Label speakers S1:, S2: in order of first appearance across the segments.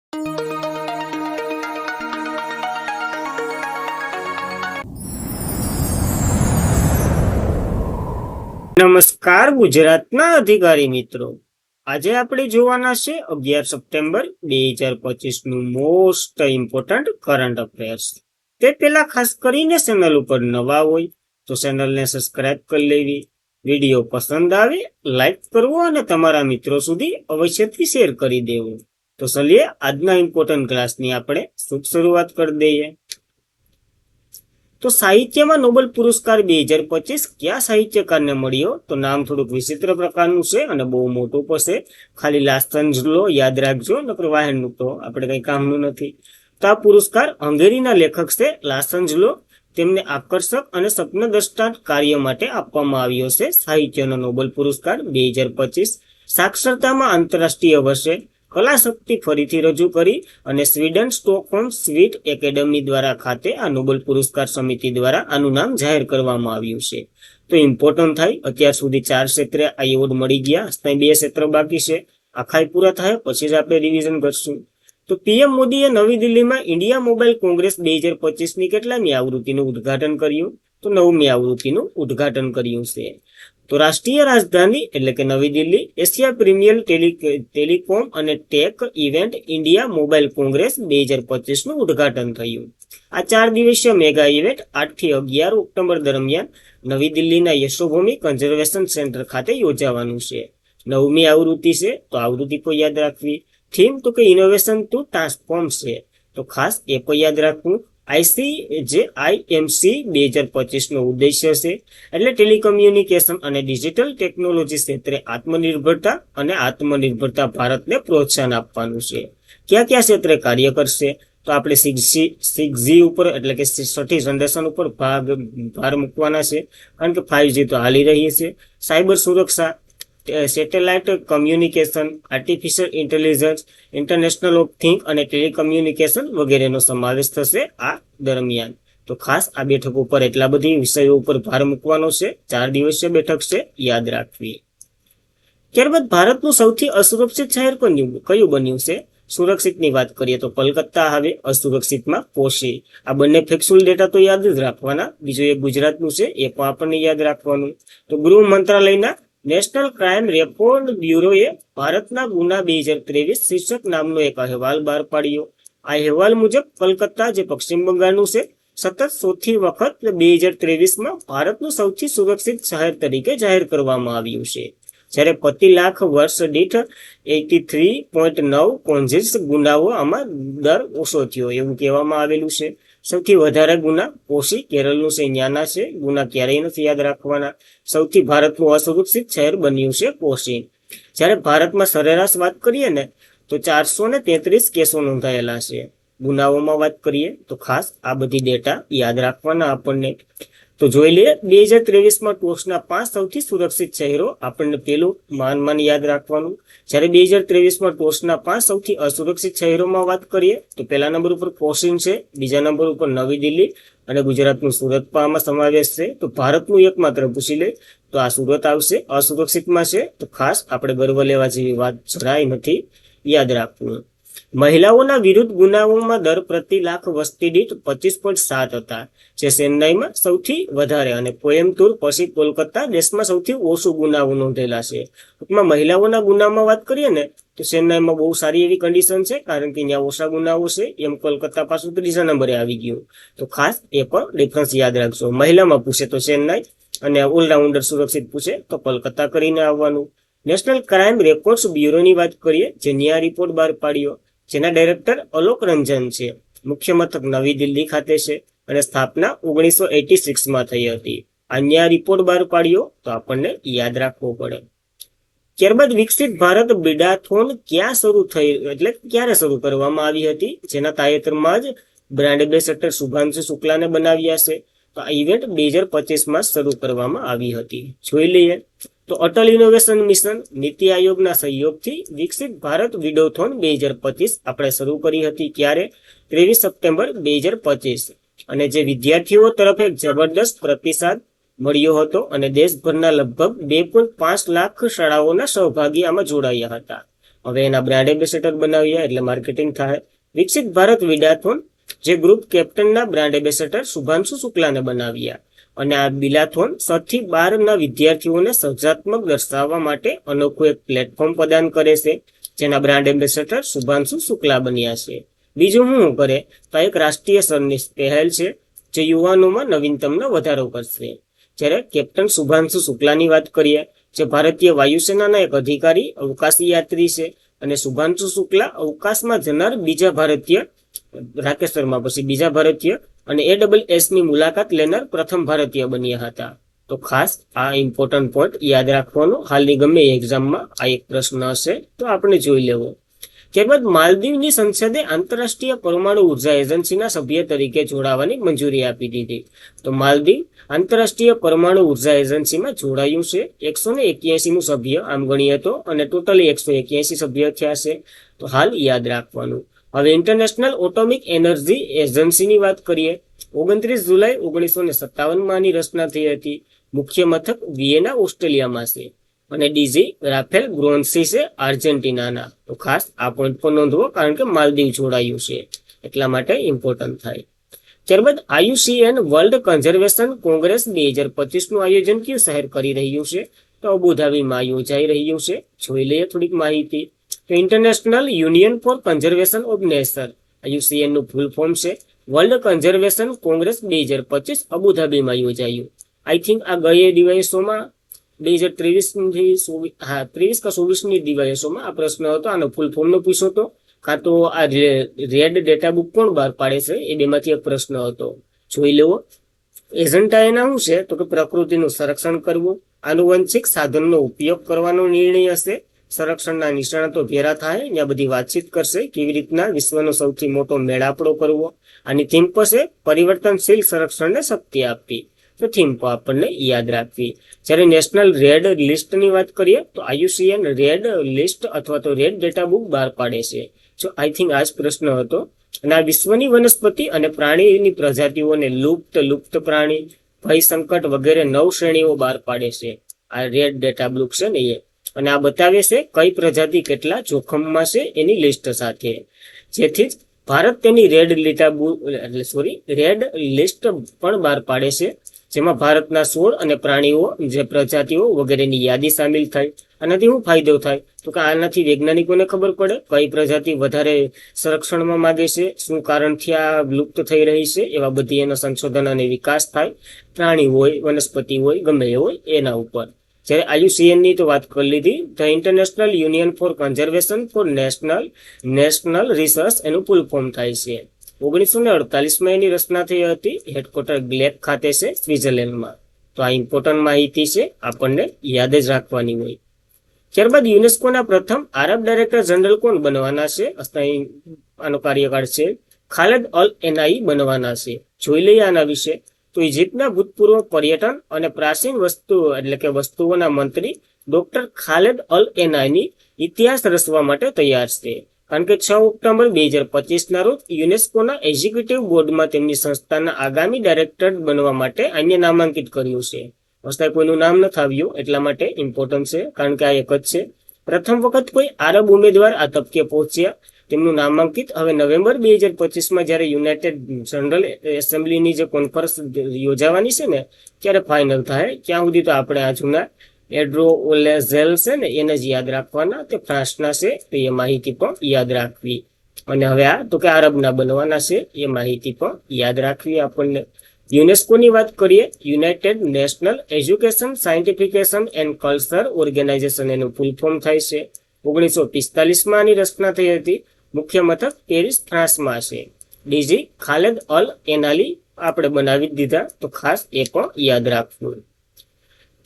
S1: નમસ્કાર ગુજરાતના અધિકારી મિત્રો, આજે આપણે જોવાના છે 11 સપ્ટેમ્બર 2025 નું મોસ્ટ ઇમ્પોર્ટન્ટ કરંટ અફેર્સ. તે પહેલા ખાસ કરીને ચેનલ ઉપર નવા હોય તો ચેનલને સબસ્ક્રાઇબ કરી લેવી, વિડીયો પસંદ આવે લાઈક કરવો અને તમારા મિત્રો સુધી અવશ્યથી શેર કરી દેવું. તો ચલીએ આજના ઇમ્પોર્ટન્ટ ક્લાસની આપણે શુભ શરૂઆત કરી દઈએ. તો સાહિત્યમાં નોબેલ પુરસ્કાર 2025 કયા સાહિત્યકારને મળ્યો? તો નામ થોડુંક વિચિત્ર પ્રકારનું છે અને બહુ મોટું પડશે. ખાલી લાસન્જલો યાદ રાખજો, નકર વાહનનું તો આપણે કઈ કામનું નથી. તો આ પુરસ્કાર હંગેરીના લેખક છે લાસન્જલો. તેમને આકર્ષક અને સ્વપ્નદ્રષ્ટા કાર્ય માટે આપવામાં આવ્યો છે સાહિત્યનો નોબેલ પુરસ્કાર 2025. સાક્ષરતામાં આંતરરાષ્ટ્રીય વર્ષે કલા શક્તિ ફરીથી રજૂ કરી અને સ્વીડન સ્ટોકહોમ સ્વીટ એકેડમી દ્વારા ખાતે આ નોબેલ પુરસ્કાર સમિતિ દ્વારા આનું નામ જાહેર કરવામાં આવ્યું છે. તો ઇમ્પોર્ટન્ટ થાય, અત્યાર સુધી 4 ક્ષેત્રે આ એવોર્ડ મળી ગયા, 2 ક્ષેત્ર બાકી છે. આખા પૂરા થાય પછી જ આપણે રિવિઝન કરશું. તો પીએમ મોદીએ નવી દિલ્હીમાં ઇન્ડિયા મોબાઈલ કોંગ્રેસ 2025ની કેટલામી આવૃત્તિનું ઉદ્ઘાટન કર્યું? તો 9મી આવૃત્તિનું ઉદ્ઘાટન કર્યું છે. તો રાષ્ટ્રીય રાજધાની એટલે કે નવી દિલ્હી એશિયા પ્રીમિયર ટેલિકોમ અને tech event India mobile congress 2025નું ઉદ્ઘાટન થયું. આ 4 દિવસીય મેગા ઇવેન્ટ 8 થી 11 ઓક્ટોબર દરમિયાન નવી દિલ્હીના યશોભૂમિ કન્ઝર્વેશન સેન્ટર ખાતે યોજાવાનું છે. 9મી આવૃત્તિ છે, તો આવૃત્તિ કોઈ યાદ રાખવી. થીમ તો કે ઇનોવેશન ટુ ટ્રાન્સફોર્મ છે, તો ખાસ એ કોઈ યાદ રાખવું. IMC 2025નો ઉદ્દેશ્ય છે એટલે ટેલિકમ્યુનિકેશન અને ડિજિટલ ટેકનોલોજી ક્ષેત્રે આત્મનિર્ભરતા ભારતને પ્રોત્સાહન આપવાનું છે. કયા કયા ક્ષેત્રે કાર્ય કરશે? તો આપણે 6G ઉપર એટલે કે છઠ્ઠી જનરેશન ઉપર ભાર મૂકવાના છે, કારણ કે 5G તો હાલી રહી છે. સાયબર સુરક્ષા, satellite communication, artificial intelligence, international of thing અને ટેલિકમ્યુનિકેશન વગેરેનો સમાવેશ થશે આ દરમિયાન. તો ખાસ આ બેઠક ઉપર એટલા બધી વિષયો ઉપર ભાર મૂકવાનો છે. 4 દિવસીય બેઠક છે, યાદ રાખવી. ત્યારબાદ ભારતનું સૌથી અસુરક્ષિત શહેર કયું બન્યું છે? સુરક્ષિતની વાત કરીએ તો કોલકાતા આવે, અસુરક્ષિતમાં કોશી. આ બંને ફેક્ચ્યુઅલ ડેટા તો યાદ જ રાખવાના. બીજું એક ગુજરાતનું છે, એ પણ આપણને યાદ રાખવાનું. તો ગૃહ મંત્રાલયના નેશનલ ક્રાઇમ રેકોર્ડ બ્યુરોએ ભારતના ગુના 2023 શીર્ષક નામનો એક અહેવાલ બહાર પાડ્યો. આ અહેવાલ મુજબ કોલકાતા, જે પશ્ચિમ બંગાળનું છે, સતત ચોથી વખત 2023માં ભારતનું સૌથી સુરક્ષિત શહેર તરીકે જાહેર કરવામાં આવ્યું છે. જ્યારે પ્રતિ લાખ વર્ષ દીઠ 83.9 કોન્જિસ ગુનાઓ આમાં દર ઓછો થયો એવું કહેવામાં આવેલું છે. સૌથી વધારે ગુના કોશી કેરળનું છે, ન્યાના છે. ગુના ક્યારેય નથી યાદ રાખવાના. સૌથી ભારતનું અસુરક્ષિત શહેર બન્યું છે કોશી. જ્યારે ભારતમાં સરેરાશ વાત કરીએ ને તો 433 કેસો નોંધાયેલા છે. ગુનાઓમાં વાત કરીએ તો ખાસ આ બધી ડેટા યાદ રાખવાના આપણને. તો જોઈ લઈએ 2023માં ટોચના 5 સૌથી સુરક્ષિત શહેરો. આપણને પેલું માન યાદ રાખવાનું. જ્યારે 2023માં ટોચના 5 સૌથી અસુરક્ષિત શહેરોમાં વાત કરીએ તો પહેલા નંબર ઉપર કોશી છે, બીજા નંબર ઉપર નવી દિલ્હી અને ગુજરાતનું સુરત પણ આમાં સમાવેશ છે. તો ભારતનું એકમાત્ર પૂછી લે તો આ સુરત આવશે. અસુરક્ષિતમાં છે, તો ખાસ આપણે ગર્વ લેવા જેવી વાત જરાય નથી, યાદ રાખવું. મહિલાઓના વિરુદ્ધ ગુનાઓમાં દર પ્રતિ લાખ વસ્તી દીઠ 25.7 હતા, જે ચેન્નાઈમાં સૌથી વધારે અને કોયમ્બતુર પછી કોલકાતા દેશમાં સૌથી ઓછું ગુનાઓ નોંધેલા છે. ટૂંકમાં મહિલાઓના ગુનામાં વાત કરીએ ને તો ચેન્નાઈમાં બહુ સારી એવી કન્ડિશન છે, કારણ કે ત્યાં ઓછા ગુનાઓ છે. એમ કોલકાતા પાછું ત્રીજા નંબરે આવી ગયું. તો ખાસ એ પણ ડિફરન્સ યાદ રાખજો. મહિલામાં પૂછે તો ચેન્નાઈ અને ઓલરાઉન્ડર સુરક્ષિત પૂછે તો કોલકાતા કરીને આવવાનું. નેશનલ ક્રાઇમ રેકોર્ડ્સ બ્યુરોની વાત કરીએ, જે ન્યાય રિપોર્ટ બહાર પાડ્યો, જેના ડાયરેક્ટર અલોક રંજન છે. મુખ્ય મથક નવી દિલ્હી ખાતે છે અને સ્થાપના 1986માં થઈ હતી. અન્ય રિપોર્ટ બહાર પાડ્યો તો આપણને યાદ રાખવો પડે. ત્યારબાદ વિકસિત ભારત બિડાથોન ક્યારે શરૂ કરવામાં આવી હતી? જેના તાજેતરમાં જ બ્રાન્ડ એમ્બેસેડર શુભાંશુ શુક્લાને બનાવ્યા છે. તો આ ઇવેન્ટ 2025માં શરૂ કરવામાં આવી હતી. જોઈ લઈએ તો અટલ ઇનોવેશન મિશન નીતિ આયોગના સહયોગથી વિકસિત ભારત વિડોથોન 2025 આપણે શરૂ કરી હતી. ક્યારે? 23 સપ્ટેમ્બર 2025. અને જે વિદ્યાર્થીઓ તરફ એક જબરદસ્ત પ્રતિસાદ મળ્યો હતો અને દેશભરના લગભગ 2.5 લાખ શાળાઓના સહભાગી આમાં જોડાયા હતા. હવે એના બ્રાન્ડ એમ્બેસેડર બનાવ્યા એટલે માર્કેટિંગ થાય. વિકસિત ભારત વિડાથોન, જે ગ્રુપ કેપ્ટનના બ્રાન્ડ એમ્બેસેડર શુભાંશુ શુક્લાને બનાવ્યા. અને આ બિલાથોન 6 થી 12 વિદ્યાર્થીઓને સર્જનાત્મક દર્શાવવા માટે અનોખું એક પ્લેટફોર્મ પ્રદાન કરે છે, જેના બ્રાન્ડ એમ્બેસેડર શુભાંશુ શુક્લા બન્યા છે. બીજું શું કરે તો એક રાષ્ટ્રીય સ્તરની પહેલ છે, જે યુવાનોમાં નવીનતમનો વધારો કરશે. જ્યારે કેપ્ટન શુભાંશુ શુક્લાની વાત કરીએ, જે ભારતીય વાયુસેનાના એક અધિકારી અવકાશી યાત્રી છે, અને શુભાંશુ શુક્લા અવકાશમાં જનાર બીજા ભારતીય, રાકેશ શર્મા પછી બીજા ભારતીય અને ASS ની મુલાકાત લેનાર પ્રથમ ભારતીય બન્યા હતા. તો ખાસ આ ઇમ્પોર્ટન્ટ પોઈન્ટ યાદ રાખવાનો. હાલની ગમે એક્ઝામમાં આ એક પ્રશ્ન હશે તો આપણે જોઈ લેવો. ત્યારબાદ માલદીવની સંસદે આંતરરાષ્ટ્રીય પરમાણુ ઉર્જા એજન્સીના સભ્ય તરીકે જોડાવાની મંજૂરી આપી દીધી. તો માલદીવ આંતરરાષ્ટ્રીય પરમાણુ ઉર્જા એજન્સીમાં જોડાયું છે. 181મું સભ્ય આમ ગણીએ તો, અને ટોટલી 181 સભ્ય થયા છે. તો હાલ યાદ રાખવાનું. હવે ઇન્ટરનેશનલ એટોમિક એનર્જી એજન્સીની વાત કરીએ. 29 જુલાઈ 1957માં આની રચના થઈ હતી. મુખ્ય મથક વિયેના, ઓસ્ટ્રેલિયામાં છે. અને ડીજી રાફેલ ગ્રોન્સી છે આર્જેન્ટિનાના. તો ખાસ આ પોઈન્ટ પર નોંધવો, કારણ કે માલદીવ જોડાયું છે એટલા માટે ઇમ્પોર્ટન્ટ થાય. ત્યારબાદ IUCN વર્લ્ડ કન્ઝર્વેશન કોંગ્રેસ 2025નું આયોજન કયું શહેર કરી રહ્યું છે? તો અબુધાબીમાં યોજાઈ રહ્યું છે. જોઈ લઈએ થોડીક માહિતી. તો international union for conservation of nature, IUCN નું ફૂલ ફોર્મ છે વર્લ્ડ કન્ઝર્વેશન કોંગ્રેસ 2025, અબુધાબીમાં યોજાયું. આઈ થિંક આ ગયે દિવસોમાં 2023 કે 24ની દિવસોમાં આ પ્રશ્ન હતો. આનો ફૂલ ફોર્મનો પૂછ્યો હતો, કાં તો આ રેડ ડેટા બુક કોણ બહાર પાડે છે, એ બેમાંથી એક પ્રશ્ન હતો. જોઈ લેવો. એજન્ડા એના શું છે તો કે પ્રકૃતિનું સંરક્ષણ કરવું, આનુવંશિક સાધનનો ઉપયોગ કરવાનો નિર્ણય હશે. સંરક્ષણના નિષ્ણાતો ભેરા થાય, ત્યાં બધી વાતચીત કરશે કેવી રીતના વિશ્વનો સૌથી મોટો મેળાપડો કરવો. આની થીમ પર છે પરિવર્તનશીલ સંરક્ષણને શક્તિ આપવી. તો થીમ પર આપણને યાદ રાખવી. જ્યારે નેશનલ રેડ લિસ્ટની વાત કરીએ તો IUCN રેડ લિસ્ટ અથવા તો રેડ ડેટા બુક બહાર પાડે છે. જો આઈ થિંક આ જ પ્રશ્ન હતો. અને આ વિશ્વની વનસ્પતિ અને પ્રાણીની પ્રજાતિઓને લુપ્ત પ્રાણી, ભય, સંકટ વગેરે 9 શ્રેણીઓ બહાર પાડે છે. આ રેડ ડેટા બુક છે ને એ. અને આ બતાવે છે કઈ પ્રજાતિ કેટલા જોખમમાં છે એની લિસ્ટ સાથે. જેથી જ ભારત તેની રેડ લિસ્ટ પણ બહાર પાડે છે, જેમાં ભારતના 16 અને પ્રાણીઓ, જે પ્રજાતિઓ વગેરેની યાદી સામેલ થાય. આનાથી શું ફાયદો થાય તો કે આનાથી વૈજ્ઞાનિકોને ખબર પડે કઈ પ્રજાતિ વધારે સંરક્ષણમાં માંગે છે, શું કારણથી આ લુપ્ત થઈ રહી છે, એવા બધી એનો સંશોધન અને વિકાસ થાય. પ્રાણી હોય, વનસ્પતિ હોય, ગમે એ હોય એના ઉપર. જ્યારે IUCN ની તો વાત કરી લીધી. The international union for conservation for national research એનું ફૂલ ફોર્મ થાય છે. 1948માં એની રચના થઈ હતી. હેડક્વાર્ટર ગ્લેક ખાતે છે, સ્વિટ્ઝરલેન્ડમાં. તો આ ઇમ્પોર્ટન્ટ માહિતી છે, આપણને યાદ જ રાખવાની હોય. ત્યારબાદ યુનેસ્કોના પ્રથમ આરબ ડાયરેક્ટર જનરલ કોણ બનવાના છે? આનો કાર્યકાળ છે ખાલેદ અલ એનાઈ બનવાના છે. જોઈ લઈએ આના વિશે. તો ઇજિપ્તના ભૂતપૂર્વ પર્યટન અને પ્રાચીન વસ્તુઓના મંત્રી ડોક્ટર ખાલેદ અલ એનાઈની ઇતિહાસ રચવા માટે તૈયાર છે. કારણ કે 6 ઓક્ટોબર 2025ના રોજ યુનેસ્કોના એક્ઝિક્યુટિવ બોર્ડમાં તેમની સંસ્થાના આગામી ડાયરેક્ટર બનવા માટે આને નામાંકિત કર્યું છે. હસ્તા કોઈનું નામ નથી આવ્યું એટલા માટે ઇમ્પોર્ટન્ટ છે, કારણ કે આ એક જ છે. પ્રથમ વખત કોઈ આરબ ઉમેદવાર આ તબકે પહોંચ્યા. તેમનું નામાંકિત હવે નવેમ્બર 2025માં જ્યારે યુનાઇટેડ જનરલ એસેમ્બલીની જે કોન્ફરન્સ યોજાવાની છે ને, ત્યારે ફાઇનલ થાય. ત્યાં સુધી તો આપણે આ જૂના એડ્રો ઓલેઝેલ છે ને એને જ યાદ રાખવાના. તે ફ્રાન્સના છે, તો એ માહિતી પણ યાદ રાખવી. અને હવે આ તો કે આરબના બનવાના છે, એ માહિતી પણ યાદ રાખવી આપણને. યુનેસ્કોની વાત કરીએ. United national education, scientification and culture organization એનું ફૂલ ફોર્મ થાય છે. 1945માં આની રચના થઈ હતી. મુખ્ય મથક પેરિસ, ફ્રાન્સમાં છે. ડીજી ખાલેદ અલ એનાલી આપણે બનાવી દીધા, તો ખાસ એ પણ યાદ રાખવું.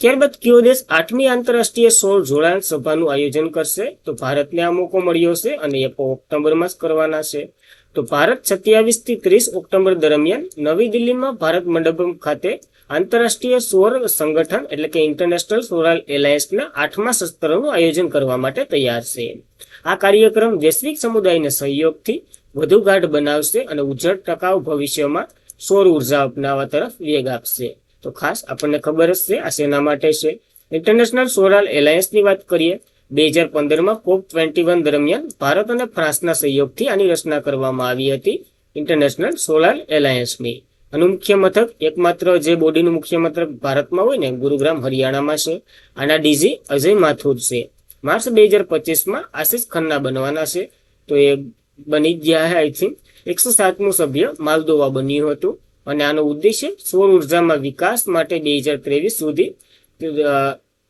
S1: ત્યારબાદ કયો દેશ 8મી આંતરરાષ્ટ્રીય સૌર જોડાણ સભાનું આયોજન કરશે? તો ભારતને આ મોકો મળ્યો છે, અને એ ઓક્ટોબરમાં જ કરવાના છે. તો ભારત 27 થી 30 ઓક્ટોબર દરમિયાન નવી દિલ્હીમાં ભારત મંડપમ ખાતે આંતરરાષ્ટ્રીય સૌર સંગઠન એટલે કે ઇન્ટરનેશનલ સોલાર એલાયન્સના 8મા સત્રનું આયોજન કરવા માટે તૈયાર છે. આ કાર્યક્રમ વૈશ્વિક સમુદાયના સહયોગથી વધુ ગાઢ બનાવશે અને ઉજ્જવળ ટકાઉ ભવિષ્યમાં સૌર ઉર્જા અપનાવવા તરફ વેગ આપશે. તો ખાસ આપણને ખબર જ છે આ શેના માટે છે. ઇન્ટરનેશનલ સોલાર એલાયન્સની વાત કરીએ. 2015માં COP21 દરમિયાન ભારત અને ફ્રાન્સના સહયોગથી આની રચના કરવામાં આવી હતી ઇન્ટરનેશનલ સોલાર એલાયન્સની. આનું મુખ્ય મથક એકમાત્ર જે બોડીનું મુખ્ય મથક ભારતમાં હોય ને ગુરુગ્રામ હરિયાણામાં છે. આના ડીજી અજય માથુર છે. માર્ચ 2025માં આશિષ ખન્ના બનવાના છે. તો એ બની ગયા છે. આઈ થિંક 107મું સભ્ય માલદોવા બન્યું હતું અને આનો ઉદ્દેશ્ય સૌર ઉર્જામાં વિકાસ માટે 2023 સુધી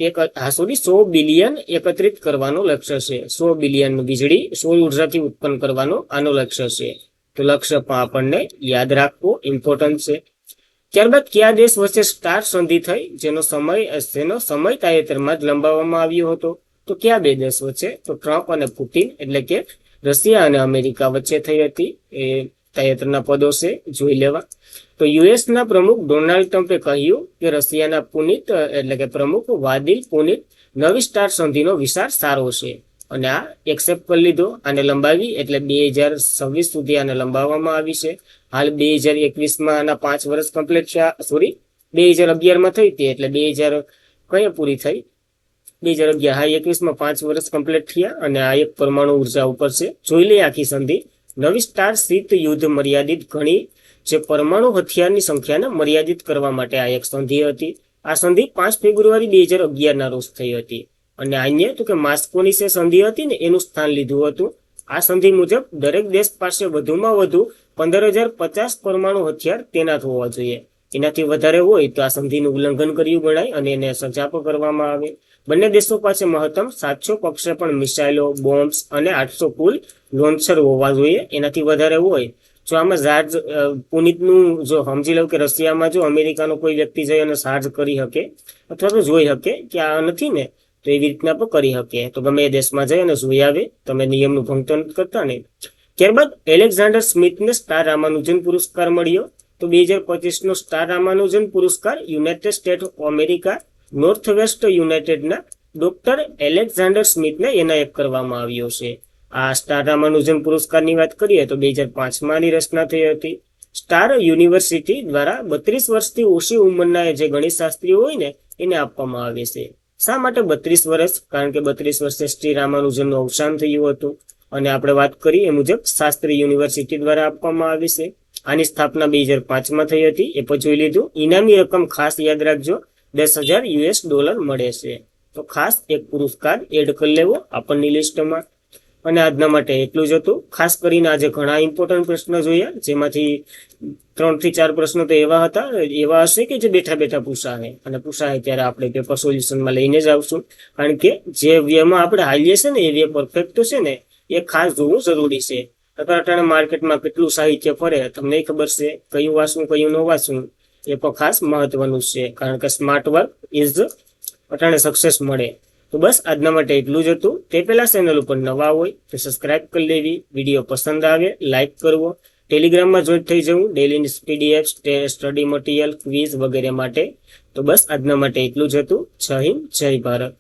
S1: 100 બિલિયન એકત્રિત કરવાનું લક્ષ્ય છે. 100 બિલિયન વીજળી સૌર ઉર્જાથી ઉત્પન્ન કરવાનું આનો લક્ષ્ય છે. તો લક્ષ્ય પણ આપણને યાદ રાખવું ઇમ્પોર્ટન્ટ છે. ત્યારબાદ કયા દેશ વચ્ચે સ્ટાર સંધિ થઈ જેનો સમય તાજેતરમાં જ લંબાવવામાં આવ્યો હતો? તો કયા બે દેશ વચ્ચે? તો ટ્રમ્પ અને પુતિન એટલે કે રશિયા અને અમેરિકા વચ્ચે થઈ હતી. એ તાજેતરના પદો છે, જોઈ લેવા. તો યુએસના પ્રમુખ ડોનાલ્ડ ટ્રમ્પે કહ્યું કે રશિયાના પ્રમુખ વાદિલ પુનિત નવી સ્ટાર સંધિનો વિચાર સારો છે અને આ એક્સેપ્ટ કરી લીધો. આને લંબાવી એટલે 2026 સુધી આને લંબાવવામાં આવી છે. હાલ 2021માં આના 5 વર્ષ કમ્પ્લીટ થયા. 2011માં થઈ હતી એટલે 2000 કઈ પૂરી થઈ 2011. હા, 21માં 5 વર્ષ કમ્પ્લીટ થયા અને આ એક પરમાણુ ઉર્જા ઉપર છે. જોઈ લઈએ આખી સંધિ. નવી સ્ટાર શીત યુદ્ધ મર્યાદિત ઘણી જે પરમાણુ હથિયારની સંખ્યાને મર્યાદિત કરવા માટે આ એક સંધિ હતી. આ સંધિ 5 ફેબ્રુઆરી 2011ના રોજ થઈ હતી અને અહીંયા તો કે માસ્કોની જે સંધિ હતી ને એનું સ્થાન લીધું હતું. આ સંધિ મુજબ દરેક દેશ પાસે વધુમાં વધુ 15,050 પરમાણુ હથિયાર તૈનાત હોવા જોઈએ. એનાથી વધારે હોય તો આ સંધિનું ઉલ્લંઘન કર્યું ગણાય અને એને સજા પણ કરવામાં આવે. બંને દેશો પાસે મહત્તમ 700 પ્રક્ષેપણ મિસાઇલો, બોમ્બ્સ અને 800 કુલ લોન્ચર હોવા જોઈએ. એનાથી વધારે હોય જો આમાં ચાર્જ પુનિતનું જો સમજી લઉં કે રશિયામાં જો અમેરિકાનો કોઈ વ્યક્તિ જઈ અને ચાર્જ કરી શકે અથવા તો જોઈ શકે કે આ નથી ને તો એવી રીતના પણ કરી શકે. તો ગમે એ દેશમાં જઈ અને જોઈ આવે. તમે નિયમનું ભંગ તો નથી કરતા ને. ત્યારબાદ એલેક્ઝાન્ડર સ્મિથને સ્ટાર રામાનુજન પુરસ્કાર મળ્યો. તો 2025નો સ્ટાર રામાનુજન પુરસ્કાર United State of America North West યુનાઇટેડના ડોક્ટર એલેક્ઝાન્ડર સ્મિથને એનાયત કરવામાં આવ્યો છે. આ સ્ટાર રામાનુજન પુરસ્કારની વાત કરીએ તો 2005માં આની રચના થઈ હતી. સ્ટાર યુનિવર્સિટી દ્વારા 32 વર્ષથી ઓછી ઉંમરના જે ગણિતશાસ્ત્રીઓ હોય ને એને આપવામાં આવે છે. શા માટે 32 વર્ષ? કારણ કે 32 વર્ષે શ્રી રામાનુજનનું અવસાન થયું હતું અને આપણે વાત કરી એ મુજબ શાસ્ત્રી યુનિવર્સિટી દ્વારા આપવામાં આવે છે. આની સ્થાપના 2005માં થઈ હતી. એ પણ જોઈ લીધું. ઇનામી રકમ ખાસ યાદ રાખજો, $10,000 મળે છે. તો ખાસ એક પુરસ્કાર એડ કરી લેવો આપણની લિસ્ટમાં. અને આજના માટે એટલું જ હતું. ખાસ કરીને આજે ઘણા ઇમ્પોર્ટન્ટ પ્રશ્નો જોયા જેમાંથી 3 થી 4 પ્રશ્નો તો એવા હશે કે જે બેઠા બેઠા પૂછાય અને પૂછાય ત્યારે આપણે પેપર સોલ્યુશનમાં લઈને જ આવશું. કારણ કે જે વેમાં આપણે હાલીએ છે ને એ વે પરફેક્ટ છે ને એ ખાસ જોવું જરૂરી છે. અત્યારે માર્કેટમાં કેટલું સાહિત્ય ફરે તમને ખબર છે, કયું વાંચવું કયું ન વાંચવું એ પણ ખાસ મહત્વનું છે. કારણ કે સ્માર્ટ વર્ક ઇઝ અટાણે સક્સેસ મળે. તો બસ આજના માટે એટલું જ હતું. તે પહેલા ચેનલ ઉપર નવા હોય તો સબસ્ક્રાઇબ કરી લેવી. વિડીયો પસંદ આવે લાઇક કરવો. ટેલિગ્રામમાં જોઈન થઈ જવું ડેલીની PDF, સ્ટડી મટીરિયલ, ક્વિઝ વગેરે માટે. તો બસ આજના માટે એટલું જ હતું. જય હિન્દ, જય ભારત.